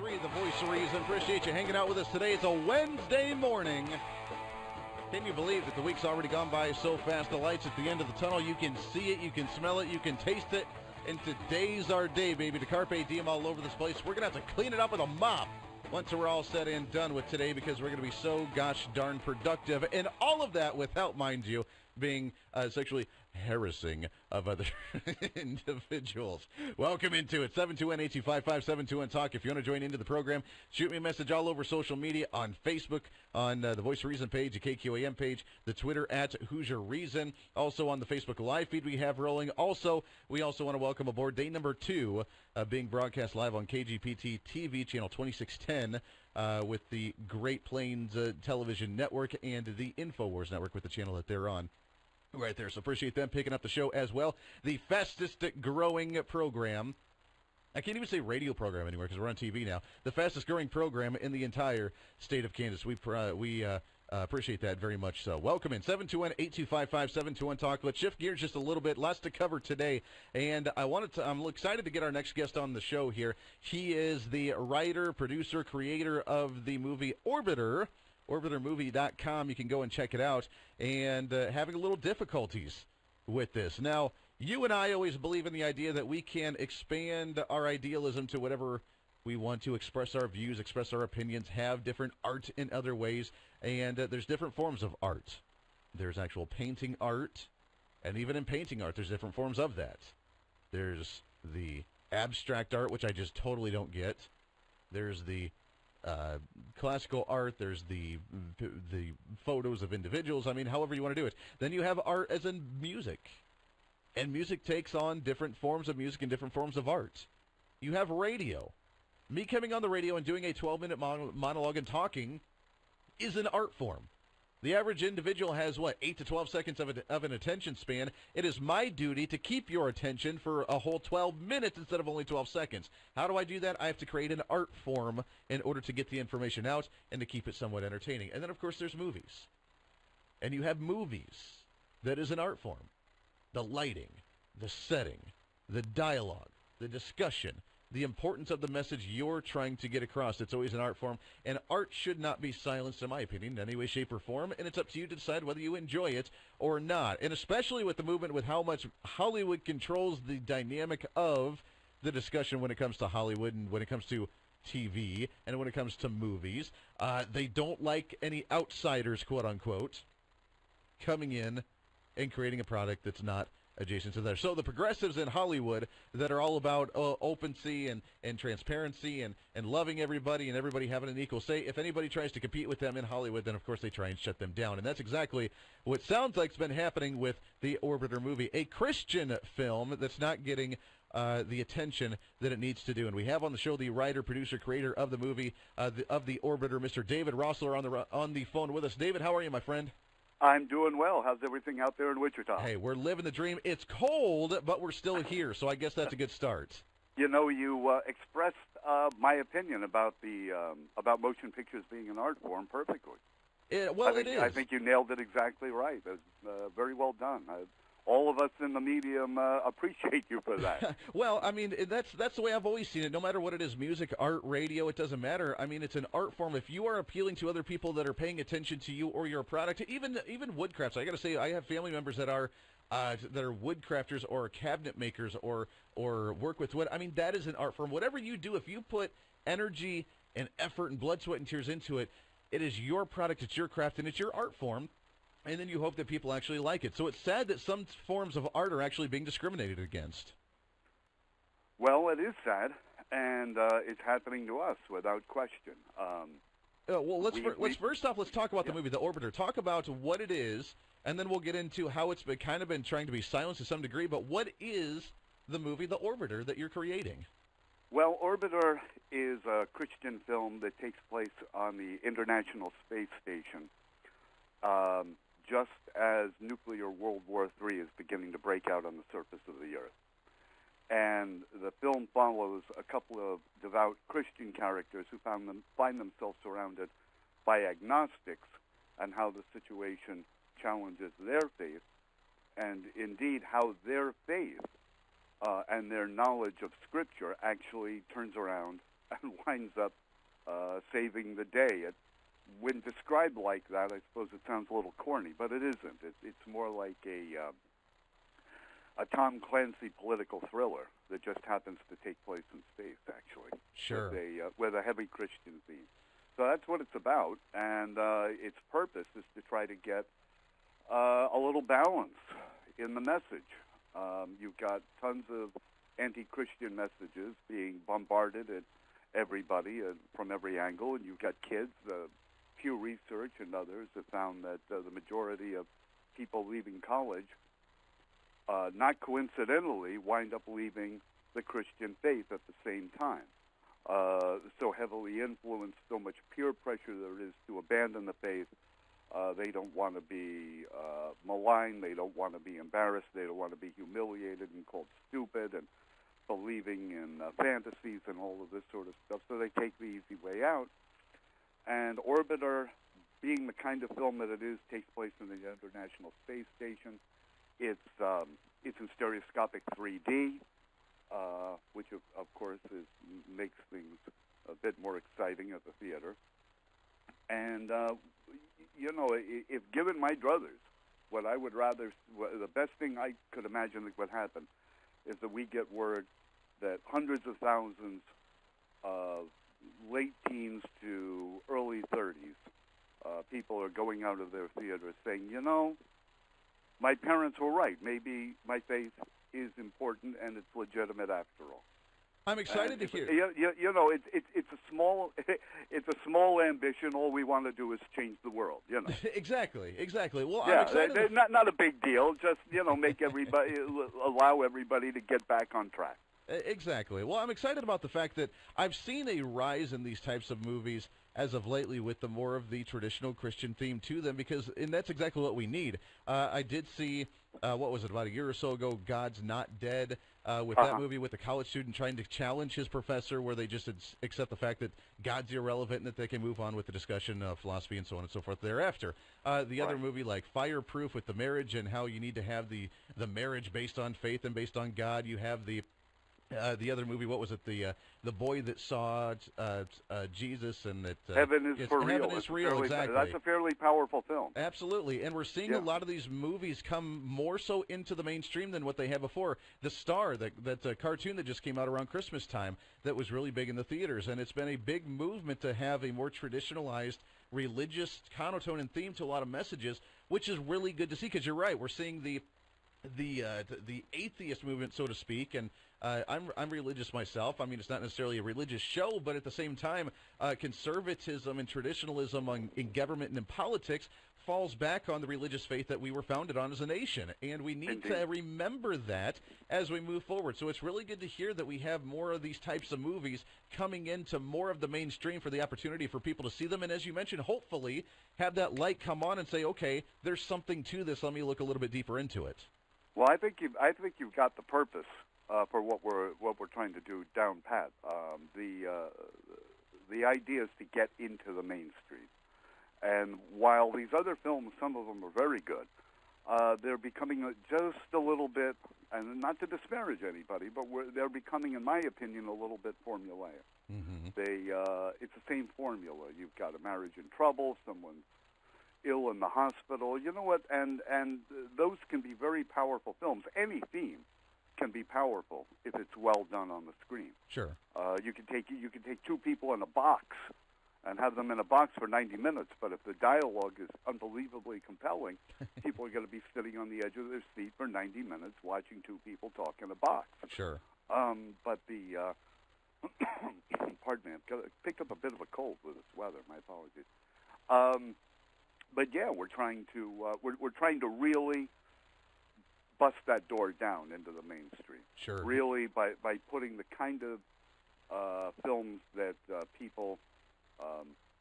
101.3, the voice of reason. Appreciate you hanging out with us today. It's a Wednesday morning. Can you believe that the week's already gone by so fast? The light's at the end of the tunnel. You can see it, you can smell it, you can taste it. And today's our day, baby. The Carpe Diem all over this place. We're going to have to clean it up with a mop once we're all said and done with today, because we're going to be so gosh darn productive. And all of that without, mind you, being sexually harassing of other individuals. Welcome into it. 721-8255-721-TALK. If you want to join into the program, shoot me a message all over social media, on Facebook, on the Voice of Reason page, the KQAM page, the Twitter at Hoosier Reason, also on the Facebook live feed we have rolling. Also, we also want to welcome aboard day number 2, being broadcast live on KGPT TV, channel 2610, with the Great Plains Television Network and the InfoWars Network with the channel that they're on. Right there, so appreciate them picking up the show as well. The fastest growing program, I can't even say radio program anymore because we're on TV now. The fastest growing program in the entire state of Kansas. We appreciate that very much so. Welcome in, 721-8255-721-TALK. Let's shift gears just a little bit. Lots to cover today, and I'm excited to get our next guest on the show here. He is the writer, producer, creator of the movie Orbiter. OrbiterMovie.com. You can go and check it out, and having a little difficulties with this. Now, you and I always believe in the idea that we can expand our idealism to whatever we want to, express our views, express our opinions, have different art in other ways, and there's different forms of art. There's actual painting art, and even in painting art, there's different forms of that. There's the abstract art, which I just totally don't get. There's the classical art, there's the photos of individuals, I mean, however you want to do it. Then you have art as in music, and music takes on different forms of music and different forms of art. You have radio. Me coming on the radio and doing a 12-minute monologue and talking is an art form. The average individual has, 8 to 12 seconds of an attention span. It is my duty to keep your attention for a whole 12 minutes instead of only 12 seconds. How do I do that? I have to create an art form in order to get the information out and to keep it somewhat entertaining. And then, of course, there's movies. And you have movies. That is an art form. The lighting, the setting, the dialogue, the discussion, the importance of the message you're trying to get across. It's always an art form, and art should not be silenced, in my opinion, in any way, shape, or form, and it's up to you to decide whether you enjoy it or not. And especially with the movement, with how much Hollywood controls the dynamic of the discussion when it comes to Hollywood and when it comes to TV and when it comes to movies. They don't like any outsiders, quote-unquote, coming in and creating a product that's not adjacent to there. So the progressives in Hollywood that are all about openness and transparency and loving everybody and everybody having an equal say, if anybody tries to compete with them in Hollywood, then of course they try and shut them down. And that's exactly what sounds like has been happening with the Orbiter movie, a Christian film that's not getting the attention that it needs to do. And we have on the show the writer, producer, creator of the movie, of the Orbiter, Mr. David Rosler, on the phone with us. David, how are you, my friend? I'm doing well. How's everything out there in Wichita? Hey, we're living the dream. It's cold, but we're still here, so I guess that's a good start. You know, you expressed my opinion about about motion pictures being an art form perfectly. It is. I think you nailed it exactly right. It's very well done. All of us in the medium appreciate you for that. Well, I mean, that's the way I've always seen it. No matter what it is, music, art, radio, it doesn't matter. I mean, it's an art form. If you are appealing to other people that are paying attention to you or your product, even woodcrafts. I got to say, I have family members that are wood crafters or cabinet makers or work with wood. I mean, that is an art form. Whatever you do, if you put energy and effort and blood, sweat, and tears into it, it is your product, it's your craft, and it's your art form. And then you hope that people actually like it. So it's sad that some forms of art are actually being discriminated against. Well, it is sad, and it's happening to us without question. Let's first off, let's talk about the movie, The Orbiter. Talk about what it is, and then we'll get into how it's been trying to be silenced to some degree. But what is the movie, The Orbiter, that you're creating? Well, Orbiter is a Christian film that takes place on the International Space Station. Just as nuclear World War III is beginning to break out on the surface of the Earth. And the film follows a couple of devout Christian characters who find themselves surrounded by agnostics and how the situation challenges their faith, and indeed how their faith and their knowledge of Scripture actually turns around and winds up saving the day. When described like that, I suppose it sounds a little corny, but it isn't. It's more like a Tom Clancy political thriller that just happens to take place in space, actually. Sure. With a heavy Christian theme. So that's what it's about, and its purpose is to try to get a little balance in the message. You've got tons of anti-Christian messages being bombarded at everybody from every angle, and you've got kids. Pew Research and others have found that the majority of people leaving college, not coincidentally, wind up leaving the Christian faith at the same time. So heavily influenced, so much peer pressure there is to abandon the faith. They don't want to be maligned. They don't want to be embarrassed. They don't want to be humiliated and called stupid and believing in fantasies and all of this sort of stuff. So they take the easy way out. And Orbiter, being the kind of film that it is, takes place in the International Space Station. It's in stereoscopic 3D, which of course makes things a bit more exciting at the theater. And if given my druthers, the best thing I could imagine that would happen is that we get word that hundreds of thousands of late teens to early 30s people are going out of their theaters saying, my parents were right. Maybe my faith is important and it's legitimate after all. I'm excited to hear. It's a small ambition. All we want to do is change the world. Exactly. Well, yeah, I'm excited. Not a big deal. Just make everybody allow everybody to get back on track. Exactly. Well, I'm excited about the fact that I've seen a rise in these types of movies as of lately with the more of the traditional Christian theme to them, and that's exactly what we need. I did see, what was it, about a year or so ago, God's Not Dead, with that movie with the college student trying to challenge his professor, where they just accept the fact that God's irrelevant and that they can move on with the discussion of philosophy and so on and so forth thereafter. The other movie like Fireproof with the marriage and how you need to have the marriage based on faith and based on God. You have the other movie, what was it? The boy that saw Jesus, and that Heaven is for real. Heaven is real. Exactly. That's a fairly powerful film. Absolutely, and we're seeing a lot of these movies come more so into the mainstream than what they had before. The Star, that cartoon that just came out around Christmas time, that was really big in the theaters, and it's been a big movement to have a more traditionalized religious connotation and theme to a lot of messages, which is really good to see. Because you're right, we're seeing the atheist movement, so to speak, and I'm religious myself. I mean, it's not necessarily a religious show, but at the same time, conservatism and traditionalism in government and in politics falls back on the religious faith that we were founded on as a nation, and we need to remember that as we move forward. So it's really good to hear that we have more of these types of movies coming into more of the mainstream for the opportunity for people to see them, and as you mentioned, hopefully have that light come on and say, okay, there's something to this. Let me look a little bit deeper into it. Well, I think you've got the purpose for what we're trying to do down pat. The idea is to get into the mainstream, and while these other films, some of them are very good, they're becoming just a little bit, and not to disparage anybody, but they're becoming, in my opinion, a little bit formulaic. Mm-hmm. It's the same formula. You've got a marriage in trouble, someone's ill in the hospital, you know what, and those can be very powerful films. Any theme can be powerful if it's well done on the screen. Sure. You can take two people in a box and have them in a box for 90 minutes, but if the dialogue is unbelievably compelling, people are going to be sitting on the edge of their seat for 90 minutes watching two people talk in a box. Sure. But the pardon me, I've picked up a bit of a cold with this weather. My apologies. But yeah, we're trying to really bust that door down into the mainstream. Sure. Really, by putting the kind of films that people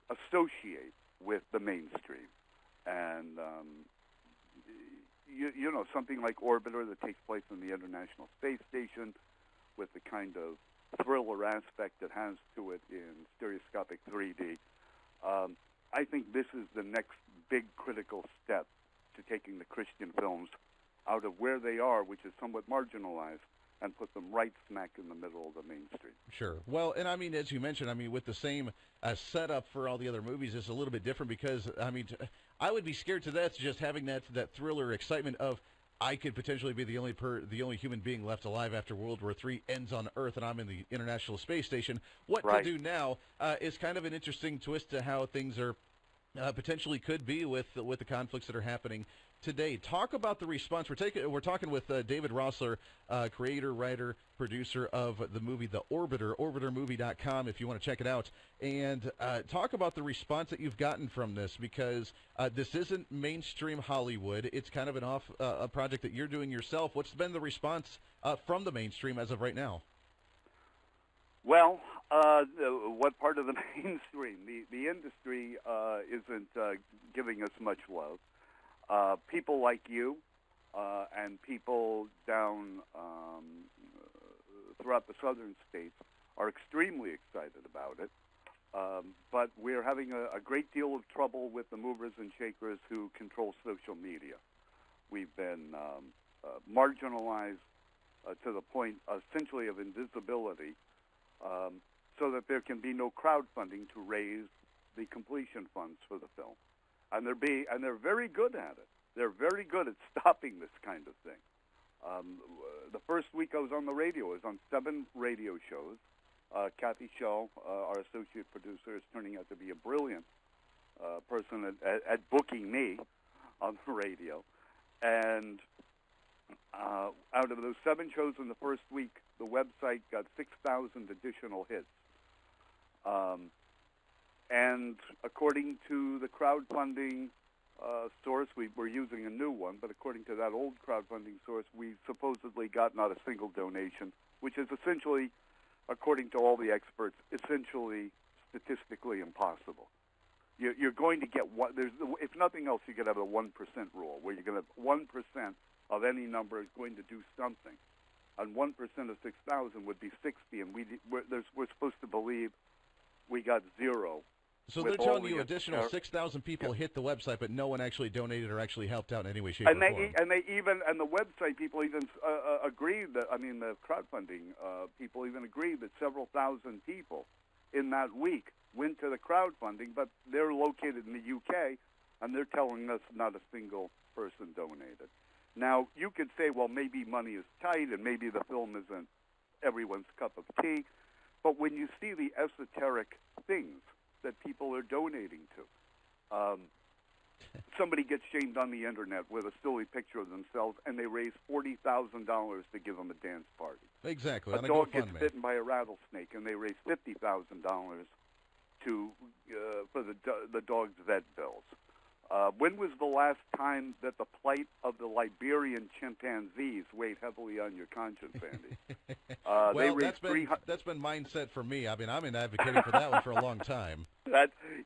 associate with the mainstream, and something like Orbiter that takes place in the International Space Station, with the kind of thriller aspect it has to it in stereoscopic 3D. I think this is the next big critical step to taking the Christian films out of where they are, which is somewhat marginalized, and put them right smack in the middle of the mainstream. Sure. Well, and I mean, as you mentioned, I mean, with the same setup for all the other movies, it's a little bit different because, I mean, I would be scared to death just having that thriller excitement of I could potentially be the only human being left alive after World War III ends on Earth and I'm in the International Space Station. What Right. to do now is kind of an interesting twist to how things are potentially could be with the conflicts that are happening today. Talk about the response. We're talking with David Rosler, creator, writer, producer of the movie The Orbiter, orbitermovie.com if you want to check it out. And talk about the response that you've gotten from this, because this isn't mainstream Hollywood. It's kind of a project that you're doing yourself. What's been the response from the mainstream as of right now? Well, what part of the mainstream? The industry isn't giving us much love. People like you and people down throughout the southern states are extremely excited about it. But we're having a great deal of trouble with the movers and shakers who control social media. We've been marginalized to the point, essentially, of invisibility, so that there can be no crowdfunding to raise the completion funds for the film. And they're very good at it. They're very good at stopping this kind of thing. The first week I was on the radio, I was on 7 radio shows. Kathy Shaw, our associate producer, is turning out to be a brilliant person at booking me on the radio. And out of those 7 shows in the first week, the website got 6,000 additional hits. And according to the crowdfunding source, we're using a new one, but according to that old crowdfunding source, we supposedly got not a single donation, which is essentially, according to all the experts, essentially statistically impossible. You're going to get one. If nothing else, you could have a 1% rule, where you're going to have 1% of any number is going to do something, and 1% of 6,000 would be 60, and we're supposed to believe we got 0. So they're telling you additional 6,000 people hit the website, but no one actually donated or actually helped out in any way, shape, or form. And the website people even agreed that, I mean, the crowdfunding people even agreed that several thousand people in that week went to the crowdfunding, but they're located in the UK, and they're telling us not a single person donated. Now, you could say, well, maybe money is tight, and maybe the film isn't everyone's cup of tea, but when you see the esoteric things that people are donating to. Somebody gets shamed on the internet with a silly picture of themselves, and they raise $40,000 to give them a dance party. Exactly. A dog gets bitten by a rattlesnake, and they raise $50,000 for the dog's vet bills. When was the last time that the plight of the Liberian chimpanzees weighed heavily on your conscience, Andy? Well, that's been mindset for me. I mean, I've been advocating for that one for a long time.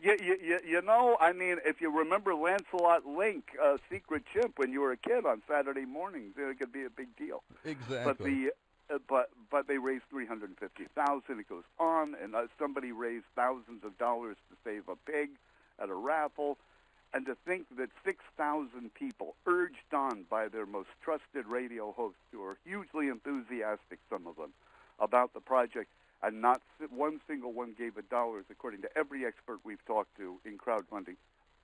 You know, I mean, if you remember Lancelot Link, Secret Chimp, when you were a kid on Saturday mornings, it could be a big deal. Exactly. But they raised $350,000. It goes on, and somebody raised thousands of dollars to save a pig at a raffle. And to think that 6,000 people, urged on by their most trusted radio hosts, who are hugely enthusiastic, some of them, about the project, and not one single one gave $1, according to every expert we've talked to in crowdfunding,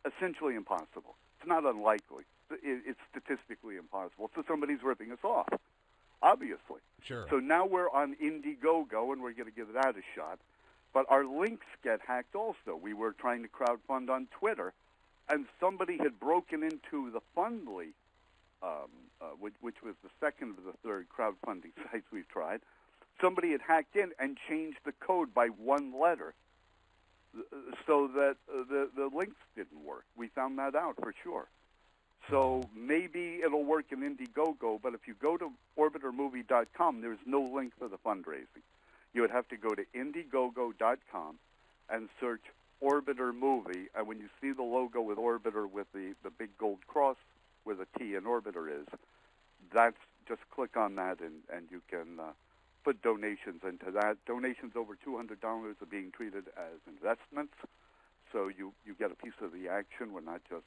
essentially impossible. It's not unlikely. It's statistically impossible. So somebody's ripping us off, obviously. Sure. So now we're on Indiegogo, and we're going to give that a shot. But our links get hacked also. We were trying to crowdfund on Twitter, and somebody had broken into the Fundly, which was the second of the third crowdfunding sites we've tried. Somebody had hacked in and changed the code by one letter so that the links didn't work. We found that out for sure. So maybe it'll work in Indiegogo, but if you go to orbitermovie.com, there's no link for the fundraising. You would have to go to Indiegogo.com and search Orbiter Movie, and when you see the logo with Orbiter with the big gold cross where the T in Orbiter is, just click on that and you can put donations into that. Donations over $200 are being treated as investments, so you get a piece of the action. We're not just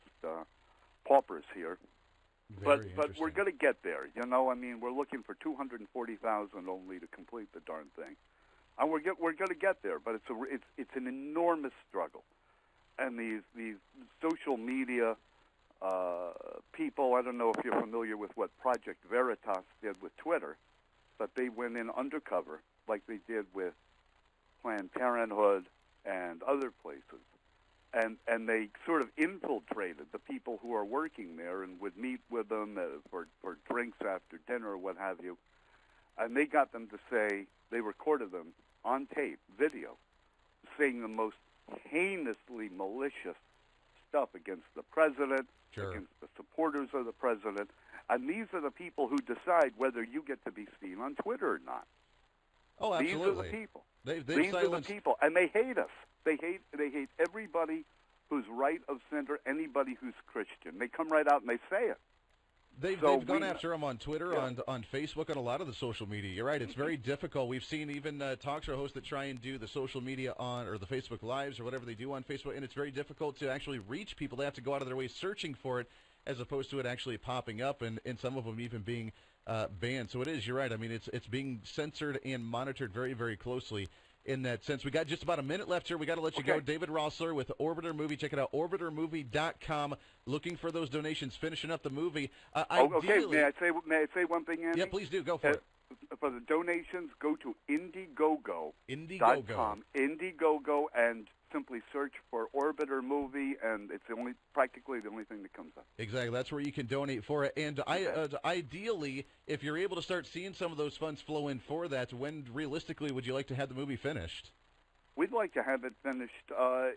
paupers here. Very but we're interesting. going to get there. You know, I mean, we're looking for 240,000 only to complete the darn thing, and we're going to get there. But it's an enormous struggle, and these social media people. I don't know if you're familiar with what Project Veritas did with Twitter, but they went in undercover like they did with Planned Parenthood and other places. And they sort of infiltrated the people who are working there and would meet with them for drinks after dinner or what have you. And they got them to say, they recorded them on tape, video, saying the most heinously malicious stuff against the president, Sure. against the supporters of the president. And these are the people who decide whether you get to be seen on Twitter or not. Oh, absolutely. These are the people. They've These are the silenced... people, and they hate us. They hate everybody who's right of center, anybody who's Christian. They come right out and they say it. They've gone after him on Twitter, on Facebook, on a lot of the social media. You're right. It's very difficult. We've seen even talk show hosts that try and do the social media or the Facebook Lives or whatever they do on Facebook, and it's very difficult to actually reach people. They have to go out of their way searching for it as opposed to it actually popping up, and some of them even being banned. So it is, you're right. I mean, it's being censored and monitored very, very closely. In that sense, we got just about a minute left here. We got to let you go. David Rosler with Orbiter Movie. Check it out, orbitermovie.com. Looking for those donations, finishing up the movie. Okay. May I say one thing, Andy? Yeah, please do. Go for it. For the donations, go to Indiegogo. Indiegogo. Indiegogo, and simply search for Orbiter Movie, and it's practically the only thing that comes up. Exactly. That's where you can donate for it. And ideally, if you're able to start seeing some of those funds flow in for that, when realistically would you like to have the movie finished? We'd like to have it finished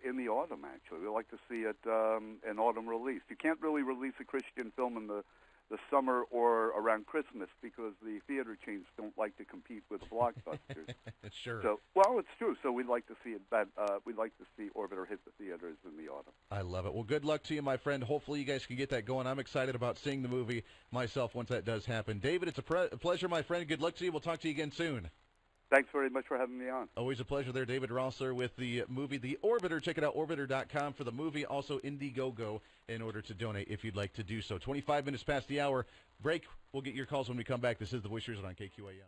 in the autumn, actually. We'd like to see it an autumn release. You can't really release a Christian film in the summer or around Christmas because the theater chains don't like to compete with the blockbusters. Sure. So, well, it's true. So we'd like to see it. We'd like to see Orbiter hit the theaters in the autumn. I love it. Well, good luck to you, my friend. Hopefully, you guys can get that going. I'm excited about seeing the movie myself once that does happen. David, it's a pleasure, my friend. Good luck to you. We'll talk to you again soon. Thanks very much for having me on. Always a pleasure there. David Rosler with the movie The Orbiter. Check it out, orbiter.com for the movie. Also, Indiegogo in order to donate if you'd like to do so. 25 minutes past the hour. Break. We'll get your calls when we come back. This is The Voice on KQAM.